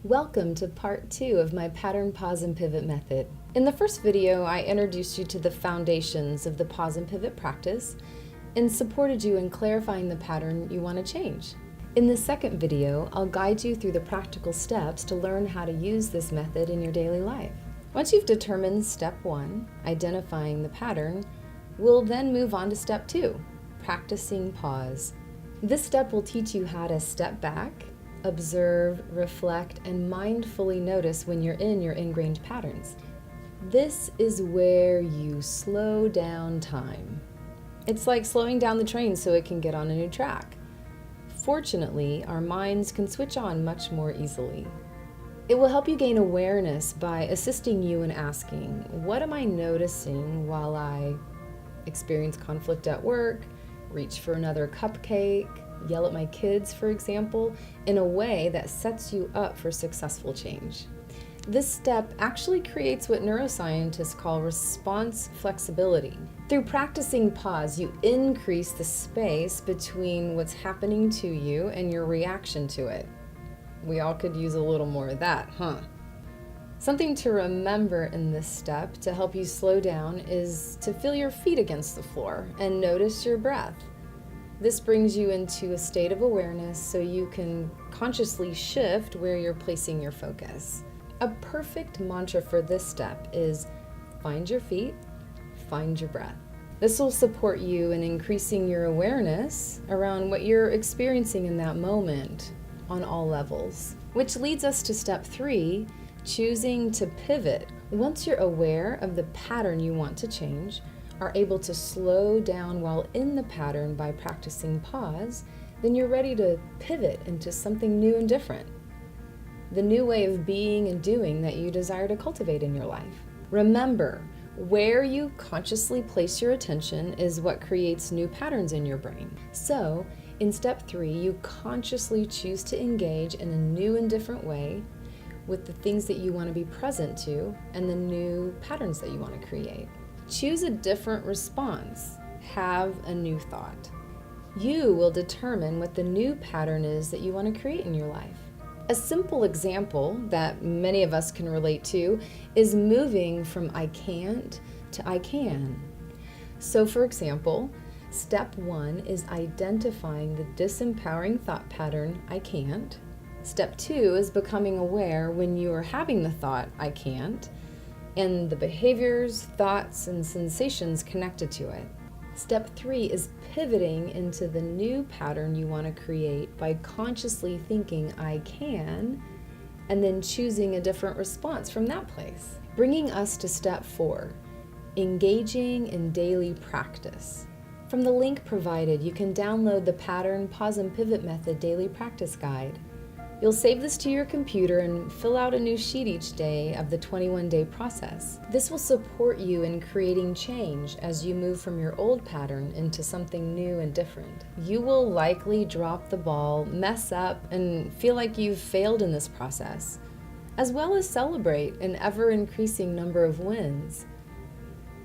Welcome to part 2 of my pattern, pause, and pivot method. In the first video, I introduced you to the foundations of the pause and pivot practice and supported you in clarifying the pattern you want to change. In the second video, I'll guide you through the practical steps to learn how to use this method in your daily life. Once you've determined step 1, identifying the pattern, we'll then move on to step 2, practicing pause. This step will teach you how to step back, observe, reflect, and mindfully notice when you're in your ingrained patterns. This is where you slow down time. It's like slowing down the train so it can get on a new track. Fortunately, our minds can switch on much more easily. It will help you gain awareness by assisting you in asking, what am I noticing while I experience conflict at work, reach for another cupcake, yell at my kids, for example, in a way that sets you up for successful change. This step actually creates what neuroscientists call response flexibility. Through practicing pause, you increase the space between what's happening to you and your reaction to it. We all could use a little more of that, huh? Something to remember in this step to help you slow down is to feel your feet against the floor and notice your breath. This brings you into a state of awareness so you can consciously shift where you're placing your focus. A perfect mantra for this step is find your feet, find your breath. This will support you in increasing your awareness around what you're experiencing in that moment on all levels. Which leads us to step 3, choosing to pivot. Once you're aware of the pattern you want to change, are able to slow down while in the pattern by practicing pause, then you're ready to pivot into something new and different. The new way of being and doing that you desire to cultivate in your life. Remember, where you consciously place your attention is what creates new patterns in your brain. So, in step 3, you consciously choose to engage in a new and different way with the things that you want to be present to and the new patterns that you want to create. Choose a different response. Have a new thought. You will determine what the new pattern is that you want to create in your life. A simple example that many of us can relate to is moving from I can't to I can. So for example, step 1 is identifying the disempowering thought pattern, I can't. Step 2 is becoming aware when you are having the thought, I can't, and the behaviors, thoughts, and sensations connected to it. Step 3 is pivoting into the new pattern you want to create by consciously thinking, I can, and then choosing a different response from that place. Bringing us to step 4, engaging in daily practice. From the link provided, you can download the Pattern, Pause, and Pivot Method Daily Practice Guide. You'll save this to your computer and fill out a new sheet each day of the 21-day process. This will support you in creating change as you move from your old pattern into something new and different. You will likely drop the ball, mess up, and feel like you've failed in this process, as well as celebrate an ever-increasing number of wins.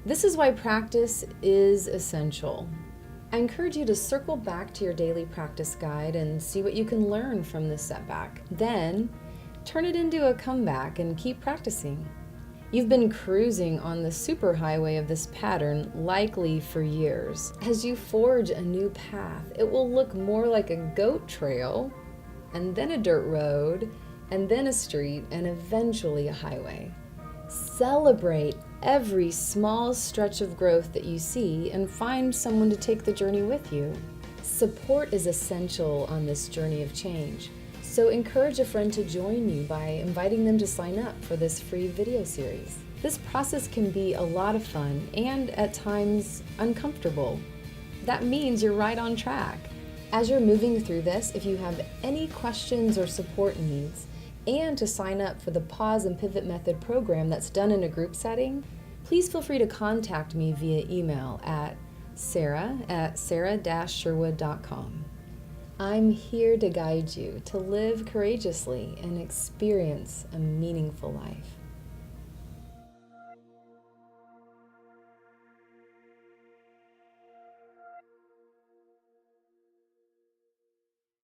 This is why practice is essential. I encourage you to circle back to your daily practice guide and see what you can learn from this setback. Then, turn it into a comeback and keep practicing. You've been cruising on the superhighway of this pattern likely for years. As you forge a new path, it will look more like a goat trail, and then a dirt road, and then a street, and eventually a highway. Celebrate every small stretch of growth that you see and find someone to take the journey with you. Support is essential on this journey of change, so encourage a friend to join you by inviting them to sign up for this free video series. This process can be a lot of fun and at times uncomfortable. That means you're right on track. As you're moving through this, if you have any questions or support needs, and to sign up for the Pause and Pivot Method program that's done in a group setting, please feel free to contact me via email at sarah@sarah-sherwood.com. I'm here to guide you to live courageously and experience a meaningful life.